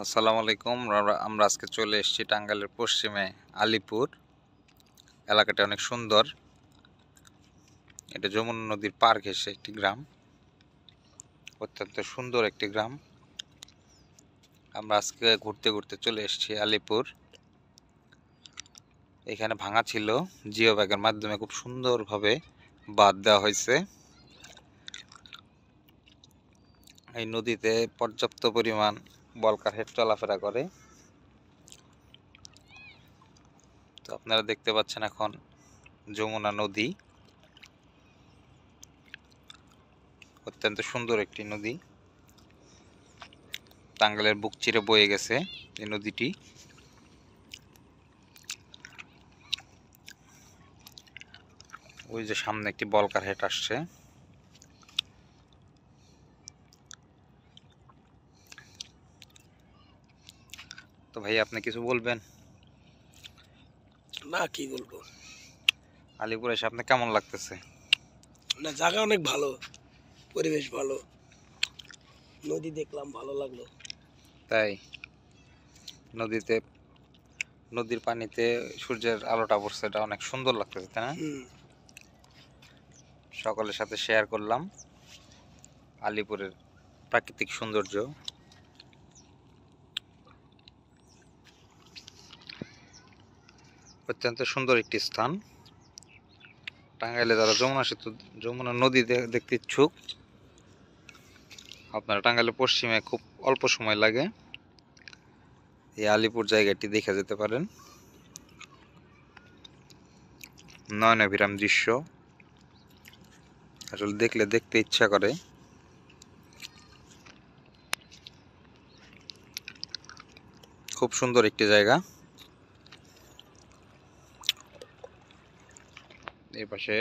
আসসালামু আলাইকুম। আমরা আজকে চলে এসেছি টাঙ্গাইলের পশ্চিমে আলীপুর এলাকাটা অনেক সুন্দর। এটা যমুনা নদীর পার ঘেঁষে একটি গ্রাম, অত্যন্ত সুন্দর একটি গ্রাম। আমরা আজকে ঘুরতে ঘুরতে চলে এসেছি আলীপুর। এখানে ভাঙা ছিল, জিও ব্যাগের মাধ্যমে খুব সুন্দরভাবে বাঁধ দেওয়া হয়েছে। এই নদীতে পর্যাপ্ত পরিমাণ বলকার হেড চলাফেরা করে। তো আপনারা দেখতে পাচ্ছেন এখন যমুনা নদী, অত্যন্ত সুন্দর একটি নদী। টাঙ্গাইলের বুক চিরে বয়ে গেছে এই নদীটি। ওই যে সামনে একটি বলকার হেট আসছে। তো ভাই, আপনি কিছু বলবেন? না, কি বলবো। আলিপুর এসে আপনি কেমন লাগতেছে? না, জায়গা অনেক ভালো, পরিবেশ ভালো, নদী দেখলাম, ভালো লাগলো। তাই নদীতে, নদীর পানিতে সূর্যের আলোটা পড়ছে, এটা অনেক সুন্দর লাগতেছে, তাই না? সকলের সাথে শেয়ার করলাম আলিপুরের প্রাকৃতিক সৌন্দর্য। অত্যন্ত সুন্দর একটি স্থান। টাঙ্গাইলে যারা যমুনা নদী দেখতে ইচ্ছুক, আপনারা টাঙ্গাইলের পশ্চিমে খুব অল্প সময় লাগে এই আলিপুর জায়গাটি দেখে যেতে পারেন। নয়নাভিরাম দৃশ্য, আসলে দেখলে দেখতে ইচ্ছা করে। খুব সুন্দর একটি জায়গা। এই পাশে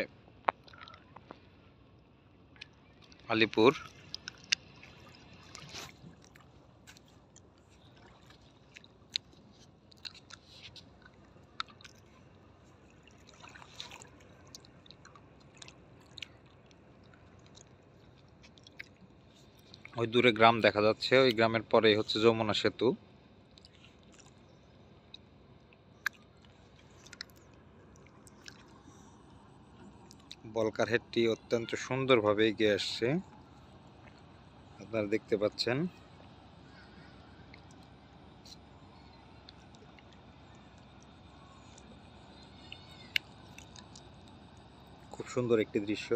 আলিপুর। ওই দূরে গ্রাম দেখা যাচ্ছে, ওই গ্রামের পরেই হচ্ছে যমুনা সেতু। বলকার হেডটি অত্যন্ত সুন্দরভাবে এগিয়ে আসছে, আপনারা দেখতে পাচ্ছেন। খুব সুন্দর একটি দৃশ্য।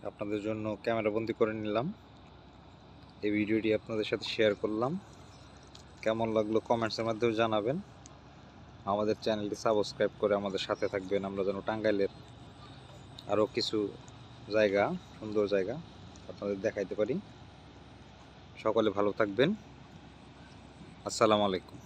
আপনাদের জন্য ক্যামেরা বন্দি করে নিলাম, এই ভিডিওটি আপনাদের সাথে শেয়ার করলাম। কেমন লাগলো কমেন্টসের মাধ্যমে জানাবেন। আমাদের চ্যানেলটি সাবস্ক্রাইব করে আমাদের সাথে থাকবেন, আমরা যেন টাঙ্গাইলের আরও কিছু জায়গা, সুন্দর জায়গা আপনাদের দেখাইতে পারি। সকলে ভালো থাকবেন। আসসালামু আলাইকুম।